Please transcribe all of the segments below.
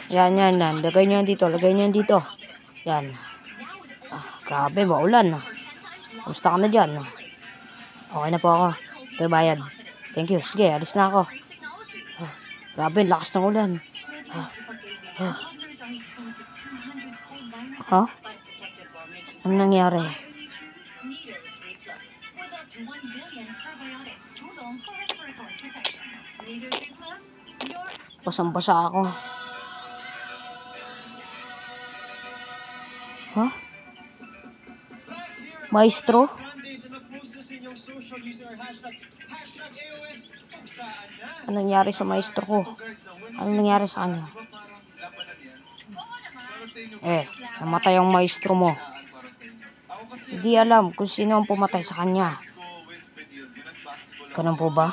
Yan. Lagay nyo yan dito. Yan. Grabe, maulan. Kamusta ka na dyan? Okay na po ako. Ito bayad. Thank you. Sige, alis na ako. Grabe, lakas ng ulan. Ano nangyari? Basang-basa ako. Maestro? Ano nangyari sa maestro ko? Ano nangyari sa kanya? Namatay ang maestro mo. Hindi alam kung sino ang pumatay sa kanya. Ganun po ba?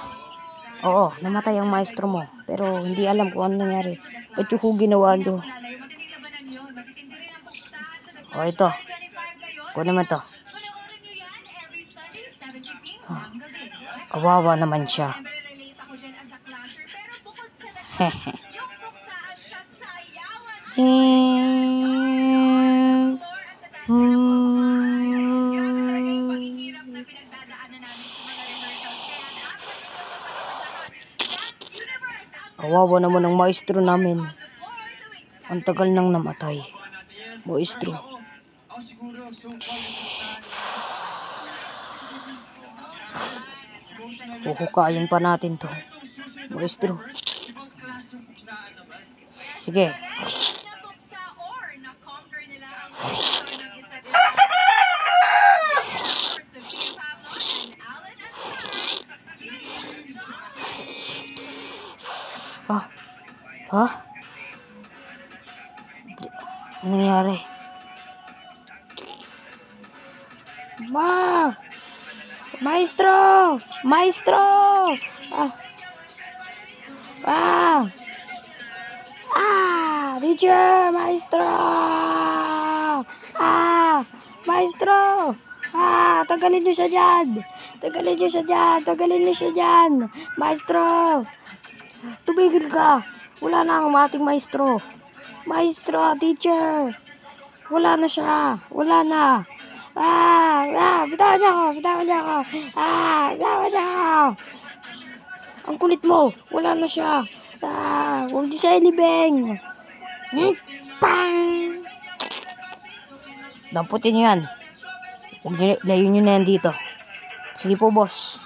Oo, namatay ang maestro mo. Pero hindi alam kung ano nangyari. Ba't yung ginawa nyo? Ito. Kunin naman to. Kawawa naman siya. Kawawa naman ang maestro namin. Ang tagal nang namatay. Maestro. Huhukayin pa natin to. Maestro. Sige. Ano nangyari? Maestro! Teacher! Maestro! Maestro! Tagalin niyo siya dyan! Maestro! Tumigil ka! Wala na ang ating maestro! Maestro! Teacher! Wala na siya! Bitawan niyo ako! Ang kulit mo! Wala na siya! Huwag niyo siya ilibing! Pang! Damputin niyo yan. Layo niyo na yan dito. Sige po, boss.